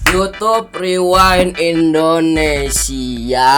YouTube Rewind Indonesia.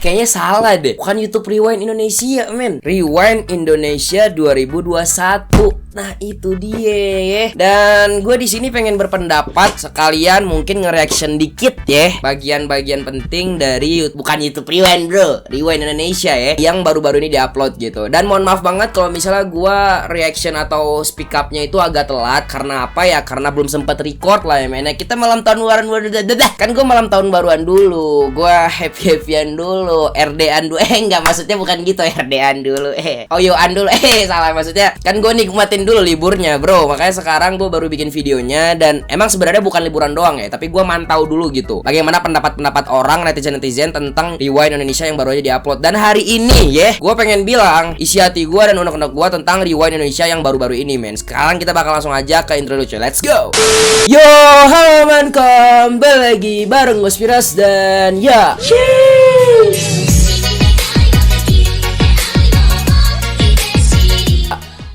Kayaknya salah deh. Bukan YouTube Rewind Indonesia, men. Rewind Indonesia 2021. Nah, itu dia. Dan gue di sini pengen berpendapat sekalian mungkin nge-reaction dikit ya. Bagian-bagian penting dari bukan YouTube Rewind, bro. Rewind Indonesia ya. Yang baru-baru ini diupload gitu. Dan mohon maaf banget kalau misalnya gue reaction atau speak up-nya itu agak telat. Karena apa ya? Karena belum sempat record lah ya, men. Kita malam tahun baruan. Kan gue malam tahun baruan dulu. Gue happy-happyan dulu. RD-an dulu. Enggak, maksudnya bukan gitu. RD-an dulu. Oyoan dulu. Salah maksudnya. Kan gue nikmatin dulu liburnya, bro. Makanya sekarang gue baru bikin videonya. Dan emang sebenarnya bukan liburan doang ya, tapi gue mantau dulu gitu bagaimana pendapat-pendapat orang, netizen-netizen tentang Rewind Indonesia yang baru aja diupload. Dan hari ini ya, gue pengen bilang isi hati gue dan unek-unek gue tentang Rewind Indonesia yang baru-baru ini, men. Sekarang kita bakal langsung aja ke intro lucu. Let's go. Yo, halo man, kembali lagi bareng gue Spiras dan ya.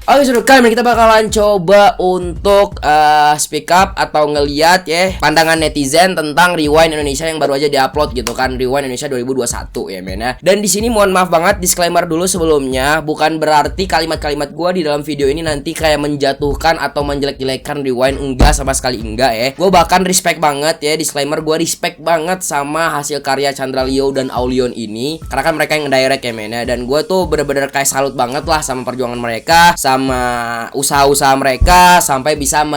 Oke, sudah kali ini kita bakalan coba untuk speak up atau ngeliat ya pandangan netizen tentang Rewind Indonesia yang baru aja diupload gitu kan, Rewind Indonesia 2021 ya, men ya. Dan di sini mohon maaf banget, disclaimer dulu sebelumnya, bukan berarti kalimat-kalimat gua di dalam video ini nanti kayak menjatuhkan atau menjelek-jelekan Rewind, enggak, sama sekali enggak ya. Gua bahkan respect banget ya, disclaimer, gua respect banget sama hasil karya Chandra Leo dan Aulion ini karena kan mereka yang ngedirect ya, men ya. Dan gua tuh bener-bener kayak salut banget lah sama perjuangan mereka, sama usaha-usaha mereka sampai bisa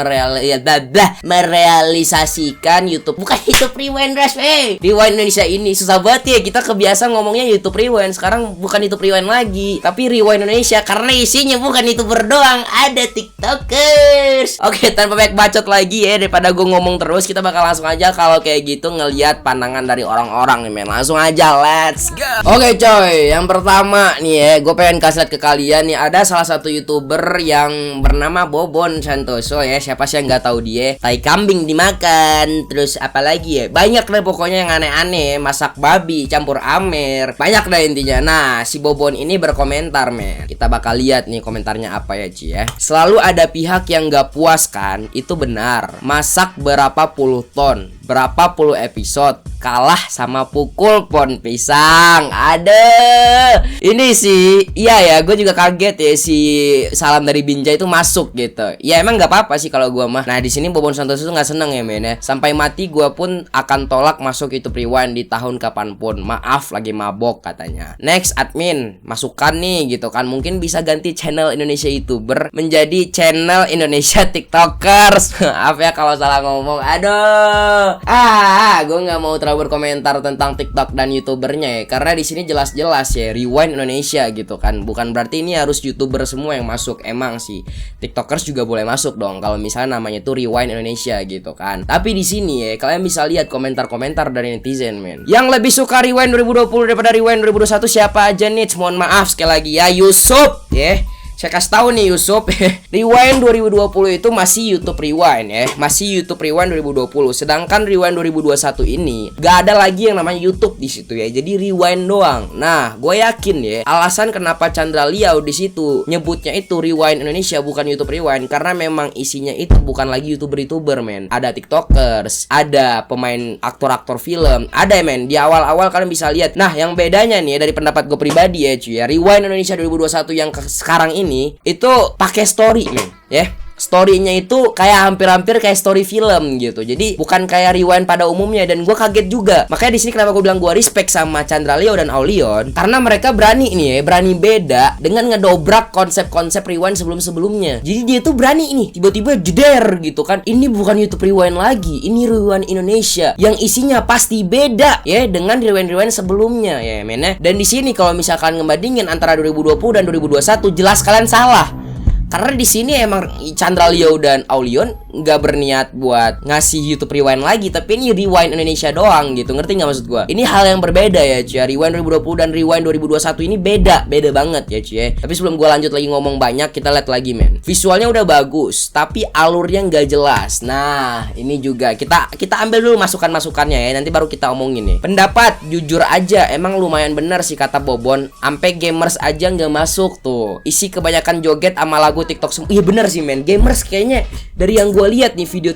merealisasikan YouTube, bukan YouTube Rewind Rush, Rewind Indonesia ini. Susah banget ya, kita kebiasa ngomongnya YouTube Rewind, sekarang bukan YouTube Rewind lagi, tapi Rewind Indonesia karena isinya bukan YouTuber doang, ada TikTokers. Oke, tanpa banyak bacot lagi ya, daripada gue ngomong terus, kita bakal langsung aja kalau kayak gitu ngelihat pandangan dari orang-orang nih, men. Langsung aja, let's go. Oke coy, yang pertama nih ya, gue pengen kasih lihat ke kalian nih, ada salah satu YouTuber yang bernama Bobon Santoso ya. Siapa sih yang nggak tahu dia? Tai kambing dimakan, terus apalagi ya, banyak deh pokoknya yang aneh-aneh, masak babi campur amer, banyak deh intinya. Nah, si Bobon ini berkomentar, men. Kita bakal lihat nih komentarnya apa ya, Ci ya. Selalu ada pihak yang nggak puas kan? Itu benar. Masak berapa puluh ton, berapa puluh episode, kalah sama pukul pohon pisang. Ada ini sih, iya ya, gue juga kaget ya si salam dari Binjai itu masuk gitu. Ya emang nggak apa-apa sih kalau gue mah. Nah di sini Bobon Santoso tuh nggak seneng ya, men ya. Sampai mati gue pun akan tolak masuk YouTube Rewind di tahun kapanpun. Maaf lagi mabok katanya. Next admin, masukkan nih gitu kan. Mungkin bisa ganti channel Indonesia YouTuber menjadi channel Indonesia TikTokers. Maaf ya kalau salah ngomong. Aduh. Gue nggak mau terlalu berkomentar tentang TikTok dan YouTubernya ya, karena di sini jelas-jelas ya Rewind Indonesia gitu kan. Bukan berarti ini harus YouTuber semua yang masuk. Emang sih TikTokers juga boleh masuk dong kalau misalnya namanya tuh Rewind Indonesia gitu kan. Tapi di sini ya kalian bisa lihat komentar-komentar dari netizen, men. Yang lebih suka Rewind 2020 daripada Rewind 2021 siapa aja nih? Mohon maaf sekali lagi ya, Yusuf ya. Saya kasih tahu nih Yusuf, Rewind 2020 itu masih YouTube Rewind ya, masih YouTube Rewind 2020. Sedangkan Rewind 2021 ini gak ada lagi yang namanya YouTube di situ ya, jadi Rewind doang. Nah, gue yakin ya, alasan kenapa Chandra Leo di situ nyebutnya itu Rewind Indonesia bukan YouTube Rewind karena memang isinya itu bukan lagi YouTuber-YouTuber, men. Ada TikTokers, ada pemain aktor-aktor film, ada men. Di awal-awal kalian bisa lihat. Nah, yang bedanya nih dari pendapat gue pribadi ya, cuy ya, Rewind Indonesia 2021 yang sekarang ini itu pakai story, men, ya. Story-nya itu kayak hampir-hampir kayak story film gitu. Jadi bukan kayak Rewind pada umumnya. Dan gue kaget juga. Makanya di sini kenapa gue bilang gue respect sama Chandra Leo dan Aulion, karena mereka berani nih ya, berani beda dengan ngedobrak konsep-konsep Rewind sebelum-sebelumnya. Jadi dia tuh berani ini tiba-tiba jeder gitu kan. Ini bukan YouTube Rewind lagi, ini Rewind Indonesia yang isinya pasti beda ya dengan Rewind sebelumnya ya, men ya. Dan di sini kalau misalkan ngebandingin antara 2020 dan 2021, jelas kalian salah. Karena di sini emang Chandra Leo dan Aulion nggak berniat buat ngasih YouTube Rewind lagi, tapi ini Rewind Indonesia doang gitu. Ngerti nggak maksud gue? Ini hal yang berbeda ya, cuy. Rewind 2020 dan Rewind 2021 ini beda banget ya, cuy. Tapi sebelum gue lanjut lagi ngomong banyak, kita lihat lagi, men. Visualnya udah bagus, tapi alurnya nggak jelas. Nah, ini juga kita ambil dulu masukan-masukannya ya. Nanti baru kita omongin nih. Pendapat jujur aja, emang lumayan bener sih kata Bobon. Ampe gamers aja nggak masuk tuh. Isi kebanyakan joget sama lagu ngaku TikTok semua. Iya bener sih men, gamers kayaknya dari yang gue lihat nih video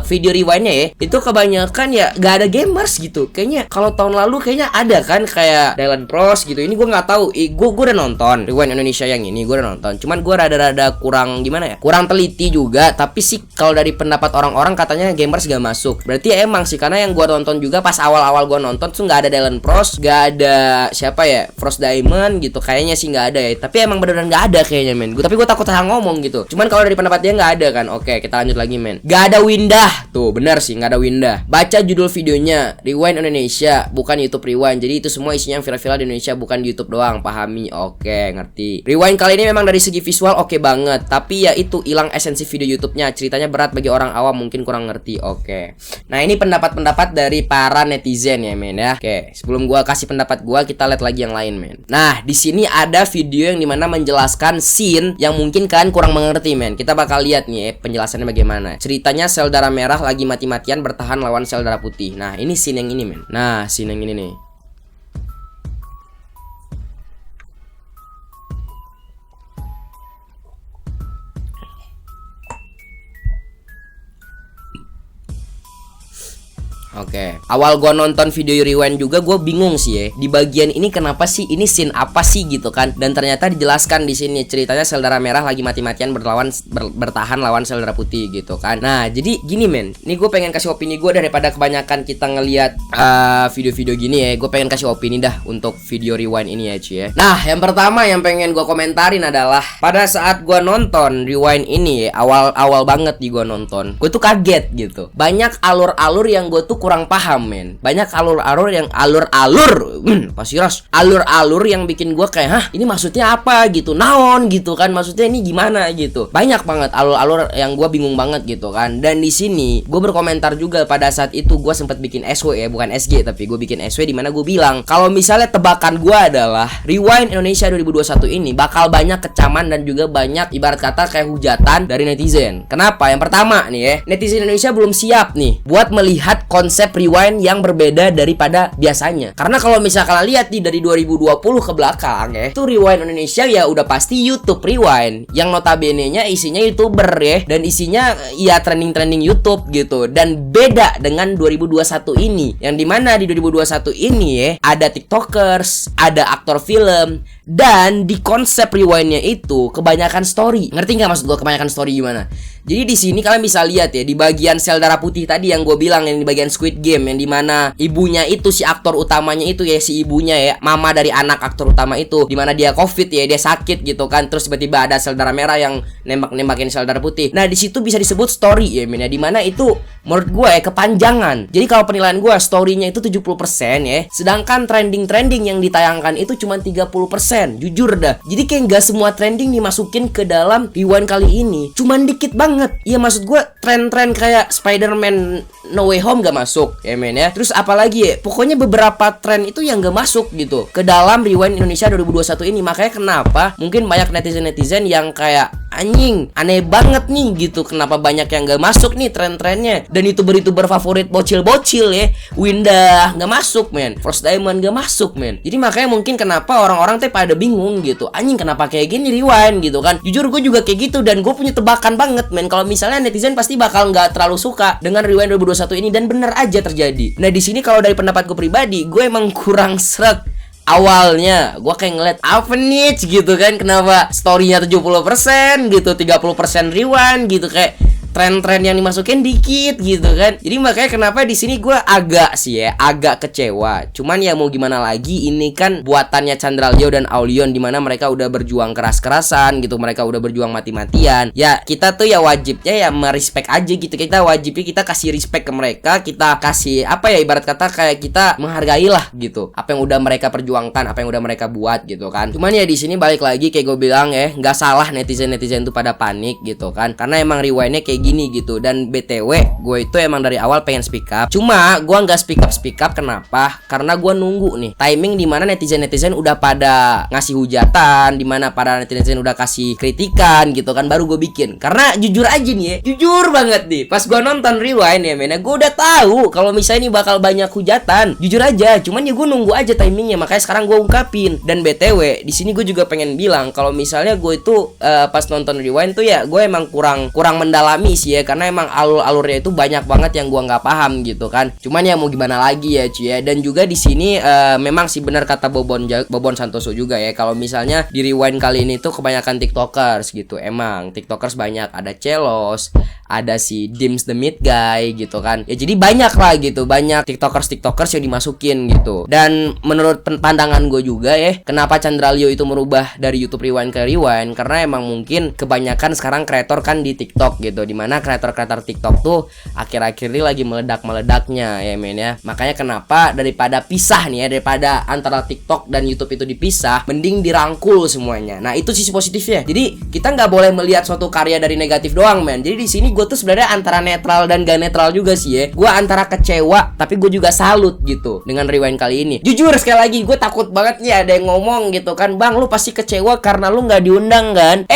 video rewindnya ya, itu kebanyakan ya gak ada gamers gitu. Kayaknya kalau tahun lalu kayaknya ada kan kayak Dylan Pros gitu. Ini gue nggak tahu. Gue udah nonton Rewind Indonesia yang ini, gue udah nonton. Cuman gue rada-rada kurang gimana ya? Kurang teliti juga. Tapi sih kalau dari pendapat orang-orang katanya gamers gak masuk. Berarti ya emang sih, karena yang gue nonton juga pas awal-awal gue nonton tuh nggak ada Dylan Pros, nggak ada siapa ya, Frost Diamond gitu. Kayaknya sih nggak ada ya. Tapi emang beneran nggak ada kayaknya men. Tapi gue takut salah ngomong gitu. Cuman kalau dari pendapat dia nggak ada kan. Oke, kita lanjut lagi men. Gak ada Windah. Tuh bener sih nggak ada Windah. Baca judul videonya, Rewind Indonesia bukan YouTube Rewind. Jadi itu semua isinya viral-viral di Indonesia, bukan di YouTube doang. Pahami? Oke, ngerti. Rewind kali ini memang dari segi visual oke banget, tapi ya itu hilang esensi video YouTube-nya. Ceritanya berat bagi orang awam, mungkin kurang ngerti. Oke. Nah, ini pendapat-pendapat dari para netizen ya men ya. Oke, sebelum gua kasih pendapat gua, kita lihat lagi yang lain men. Nah, di sini ada video yang dimana menjelaskan scene yang mungkin kalian kurang mengerti men. Kita bakal lihat nih ya penjelasannya bagaimana. Ceritanya sel darah merah lagi mati-matian bertahan lawan sel darah putih. Nah, ini scene yang ini men. Nah, scene yang ini nih. Oke, awal gua nonton video Rewind juga gua bingung sih ya. Di bagian ini kenapa sih ini scene apa sih gitu kan? Dan ternyata dijelaskan di sini ceritanya sel darah merah lagi mati-matian bertahan lawan sel darah putih gitu kan. Nah, jadi gini men. Ini gue pengen kasih opini gue daripada kebanyakan kita ngelihat video-video gini ya. Gue pengen kasih opini dah untuk video Rewind ini ya cuy ya. Nah, yang pertama yang pengen gua komentarin adalah pada saat gua nonton Rewind ini ya, awal-awal banget di gua nonton, gue tuh kaget gitu. Banyak alur-alur yang gue tuh kurang paham men. Banyak alur-alur yang alur-alur yang bikin gue kayak hah ini maksudnya apa gitu, naon gitu kan, maksudnya ini gimana gitu. Banyak banget alur-alur yang gue bingung banget gitu kan. Dan di sini gue berkomentar juga pada saat itu gue sempat bikin SW ya, bukan SG tapi gue bikin SW di mana gue bilang kalau misalnya tebakan gue adalah Rewind Indonesia 2021 ini bakal banyak kecaman dan juga banyak ibarat kata kayak hujatan dari netizen. Kenapa? Yang pertama nih ya, netizen Indonesia belum siap nih buat melihat konsep Rewind yang berbeda daripada biasanya. Karena kalau misalnya kalian lihat nih dari 2020 ke belakang ya, itu Rewind Indonesia ya udah pasti YouTube Rewind yang notabene-nya isinya YouTuber ya, dan isinya ya trending-trending YouTube gitu. Dan beda dengan 2021 ini, yang dimana di 2021 ini ya ada TikTokers, ada aktor film, dan di konsep Rewindnya itu kebanyakan story. Ngerti nggak maksud gue kebanyakan story gimana? Jadi di sini kalian bisa lihat ya di bagian sel darah putih tadi yang gue bilang, yang di bagian Squid Game, yang dimana ibunya itu si aktor utamanya itu ya, si ibunya ya, mama dari anak aktor utama itu, dimana dia COVID ya, dia sakit gitu kan, terus tiba-tiba ada sel darah merah yang nembakin sel darah putih. Nah di situ bisa disebut story ya men ya, dimana itu menurut gue ya kepanjangan. Jadi kalau penilaian gue storynya itu 70% ya, sedangkan trending yang ditayangkan itu cuma 30%. Jujur dah, jadi kayak nggak semua trending dimasukin ke dalam Rewind kali ini, cuman dikit banget. Iya maksud gue tren-tren kayak Spider-Man No Way Home gak masuk ya men ya. Terus apalagi ya, pokoknya beberapa tren itu yang gak masuk gitu ke dalam Rewind Indonesia 2021 ini. Makanya kenapa mungkin banyak netizen-netizen yang kayak anjing aneh banget nih gitu, kenapa banyak yang gak masuk nih tren-trennya. Dan youtuber-youtuber favorit bocil-bocil ya, Windah gak masuk men, Frost Diamond gak masuk men. Jadi makanya mungkin kenapa orang-orang teh pada bingung gitu, anjing kenapa kayak gini Rewind gitu kan. Jujur gue juga kayak gitu, dan gue punya tebakan banget men kalau misalnya netizen pasti bakal nggak terlalu suka dengan Rewind 2021 ini, dan bener aja terjadi. Nah di sini kalau dari pendapat gue pribadi, gue emang kurang sreg. Awalnya gue kayak ngeliat apa nih gitu kan, kenapa storynya 70% gitu, 30% Rewind gitu, kayak tren-tren yang dimasukin dikit gitu kan. Jadi makanya kenapa di sini gue agak kecewa. Cuman ya mau gimana lagi, ini kan buatannya Chandra Leo dan Aulion, dimana mereka udah berjuang keras-kerasan gitu, mereka udah berjuang mati-matian. Ya kita tuh ya wajibnya ya merespek aja gitu. Kita wajibnya kita kasih respect ke mereka, kita kasih apa ya, ibarat kata kayak kita menghargai lah gitu apa yang udah mereka perjuangkan, apa yang udah mereka buat gitu kan. Cuman ya di sini balik lagi kayak gue bilang ya, nggak salah netizen tuh pada panik gitu kan, karena emang Rewindnya kayak kayak gini gitu. Dan BTW gue itu emang dari awal pengen speak up, cuma gue nggak speak up. Kenapa? Karena gue nunggu nih timing dimana netizen udah pada ngasih hujatan, dimana pada netizen udah kasih kritikan gitu kan, baru gue bikin. Karena jujur aja nih ya, jujur banget nih, pas gue nonton Rewind ya men, gue udah tahu kalau misalnya ini bakal banyak hujatan, jujur aja. Cuman ya gue nunggu aja timingnya, makanya sekarang gue ungkapin. Dan BTW di sini gue juga pengen bilang kalau misalnya gue itu pas nonton Rewind tuh ya gue emang kurang mendalami sih ya, karena emang alurnya itu banyak banget yang gue nggak paham gitu kan. Cuman ya mau gimana lagi ya cuy ya. Dan juga di sini memang sih benar kata Bobon Santoso juga ya, kalau misalnya di Rewind kali ini tuh kebanyakan tiktokers gitu. Emang tiktokers banyak, ada Celos, ada si Dims the Meat Guy gitu kan ya, jadi banyak lah gitu, banyak tiktokers yang dimasukin gitu. Dan menurut pandangan gue juga ya, kenapa Chandra Leo itu merubah dari YouTube Rewind ke Rewind, karena emang mungkin kebanyakan sekarang kreator kan di TikTok gitu, dimana kreator TikTok tuh akhir-akhir ini lagi meledak-meledaknya ya men ya. Makanya kenapa daripada pisah nih ya, daripada antara TikTok dan YouTube itu dipisah, mending dirangkul semuanya. Nah itu sisi positifnya. Jadi kita nggak boleh melihat suatu karya dari negatif doang men. Jadi di sini gue tuh sebenarnya antara netral dan gak netral juga sih ya. Gue antara kecewa tapi gue juga salut gitu dengan Rewind kali ini. Jujur sekali lagi gue takut banget nih ada yang ngomong gitu kan, bang lu pasti kecewa karena lu nggak diundang kan?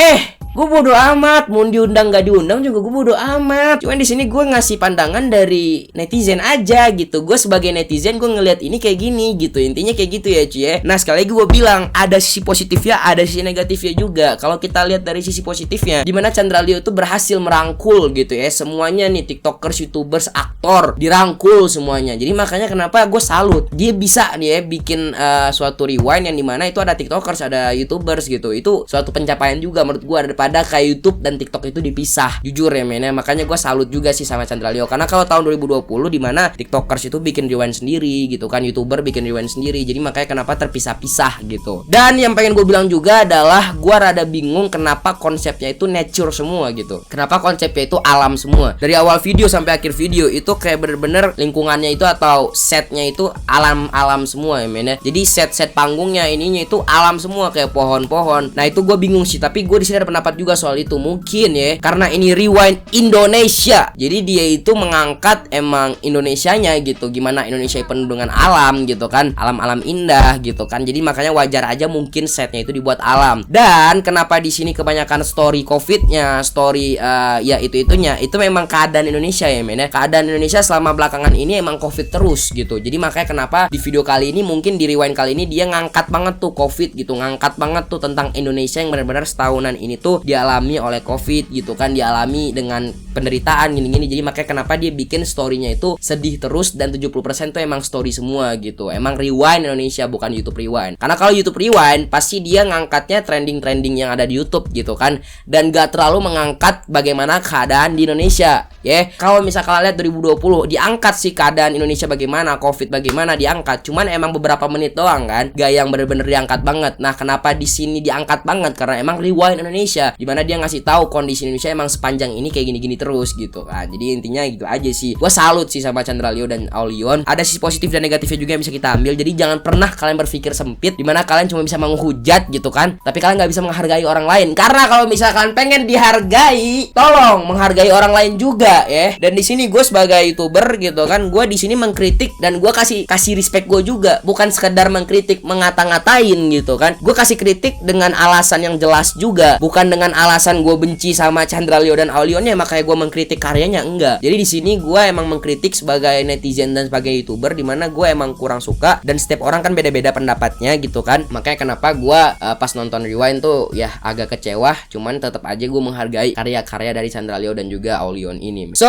Gue bodo amat, mau diundang gak diundang juga gue bodo amat. Cuman di sini gue ngasih pandangan dari netizen aja gitu. Gue sebagai netizen gue ngelihat ini kayak gini gitu. Intinya kayak gitu ya cuy ya. Nah sekali lagi gue bilang ada sisi positifnya, ada sisi negatifnya juga. Kalau kita lihat dari sisi positifnya, dimana Chandra Leo itu berhasil merangkul gitu ya semuanya nih, tiktokers, youtubers, aktor, dirangkul semuanya. Jadi makanya kenapa gue salut, dia bisa nih ya bikin suatu Rewind yang dimana itu ada tiktokers, ada youtubers gitu. Itu suatu pencapaian juga menurut gue, daripada kayak YouTube dan TikTok itu dipisah. Jujur ya men ya, makanya gue salut juga sih sama Chandra Leo. Karena kalau tahun 2020 dimana tiktokers itu bikin Rewind sendiri gitu kan, youtuber bikin Rewind sendiri, jadi makanya kenapa terpisah-pisah gitu. Dan yang pengen gue bilang juga adalah gue rada bingung kenapa konsepnya itu nature semua gitu, kenapa konsepnya itu alam semua. Dari awal video sampai akhir video itu kayak bener-bener lingkungannya itu atau setnya itu alam semua ya men ya. Jadi set panggungnya ininya itu alam semua, kayak pohon-pohon. Nah itu gue bingung sih, tapi gue di sini ada pendapat juga soal itu. Mungkin ya karena ini Rewind Indonesia, jadi dia itu mengangkat emang Indonesianya gitu, gimana Indonesia penuh dengan alam gitu kan, alam-alam indah gitu kan. Jadi makanya wajar aja mungkin setnya itu dibuat alam. Dan kenapa di sini kebanyakan story covidnya, story ya itunya itu memang keadaan Indonesia ya men ya. Keadaan Indonesia selama belakangan ini emang covid terus gitu. Jadi makanya kenapa di video kali ini, mungkin di Rewind kali ini dia ngangkat banget tuh covid gitu, ngangkat banget tuh tentang Indonesia yang benar-benar setahunan ini tuh dialami oleh covid gitu kan, dialami dengan penderitaan gini-gini. Jadi makanya kenapa dia bikin storynya itu sedih terus, dan 70% tuh emang story semua gitu. Emang Rewind Indonesia, bukan YouTube Rewind. Karena kalau YouTube Rewind pasti dia ngangkatnya trending-trending yang ada di YouTube gitu kan, dan gak terlalu mengangkat bagaimana keadaan di Indonesia ya. Kalau misalkan lihat 2020 diangkat sih keadaan Indonesia bagaimana, covid bagaimana, diangkat. Cuman emang beberapa menit doang kan, gak yang bener-bener diangkat banget. Nah kenapa di sini diangkat banget? Karena emang Rewind Indonesia, dimana dia ngasih tahu kondisi Indonesia emang sepanjang ini kayak gini-gini terus gitu. Nah jadi intinya gitu aja sih. Gue salut sih sama Chandra Leo dan Aulion. Ada sisi positif dan negatifnya juga yang bisa kita ambil. Jadi jangan pernah kalian berpikir sempit, dimana kalian cuma bisa menghujat gitu kan, tapi kalian nggak bisa menghargai orang lain. Karena kalau misalkan pengen dihargai, tolong menghargai orang lain juga ya. Dan di sini gue sebagai YouTuber gitu kan, gue di sini mengkritik dan gue kasih respect gue juga, bukan sekedar mengkritik mengata-ngatain gitu kan. Gue kasih kritik dengan alasan yang jelas juga, bukan dengan alasan gue benci sama Chandra Leo dan Aulion ya makanya gue mengkritik karyanya, enggak. Jadi di sini gue emang mengkritik sebagai netizen dan sebagai YouTuber, dimana gue emang kurang suka, dan setiap orang kan beda-beda pendapatnya gitu kan. Makanya kenapa gue pas nonton Rewind tuh ya agak kecewa, cuman tetap aja gue menghargai karya-karya dari Chandra Leo dan juga Aulion ini. So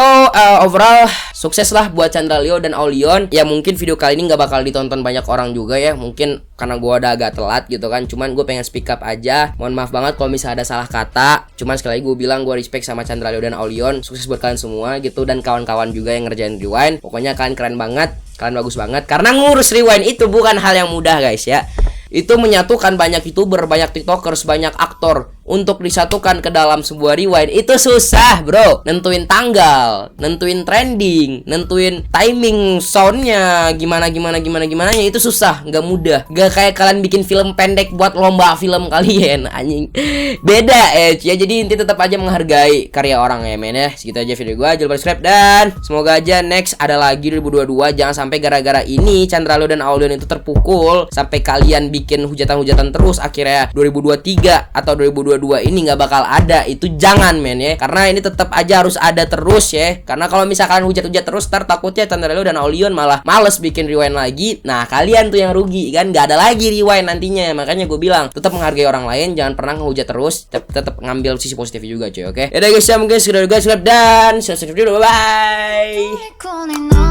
overall sukses lah buat Chandra Leo dan Aulion. Ya mungkin video kali ini nggak bakal ditonton banyak orang juga ya, mungkin karena gue udah agak telat gitu kan. Cuman gue pengen speak up aja, mohon maaf banget kalau misalnya ada salah kata. Cuman sekali lagi gue bilang gue respect sama Chandra Leo dan Aulion. Sukses buat kalian semua gitu, dan kawan-kawan juga yang ngerjain Rewind. Pokoknya kalian keren banget, kalian bagus banget. Karena ngurus Rewind itu bukan hal yang mudah guys ya. Itu menyatukan banyak YouTuber, banyak TikTokers, banyak aktor, untuk disatukan ke dalam sebuah rewind itu susah, bro. Nentuin tanggal, nentuin trending, nentuin timing soundnya, gimana itu susah, nggak mudah. Nggak kayak kalian bikin film pendek buat lomba film kalian, anjing. Beda ya. Jadi inti tetap aja menghargai karya orang ya, men ya. Segitu aja video gua, jangan lupa subscribe dan semoga aja next ada lagi 2022. Jangan sampai gara-gara ini Chandra Leo dan Aulion itu terpukul sampai kalian bikin hujatan-hujatan terus, akhirnya 2023 atau 2022 ini nggak bakal ada. Itu jangan, men ya, karena ini tetap aja harus ada terus ya. Karena kalau misalkan hujat-hujat terus, ntar takutnya Chandra Leo dan Aulion malah males bikin rewind lagi. Nah kalian tuh yang rugi kan, nggak ada lagi rewind nantinya. Makanya gue bilang tetap menghargai orang lain, jangan pernah ngehujat terus, tetap ngambil sisi positif juga cuy. Oke, yaudah guys ya, mungkin segitu guys, dan subscribe dulu, bye.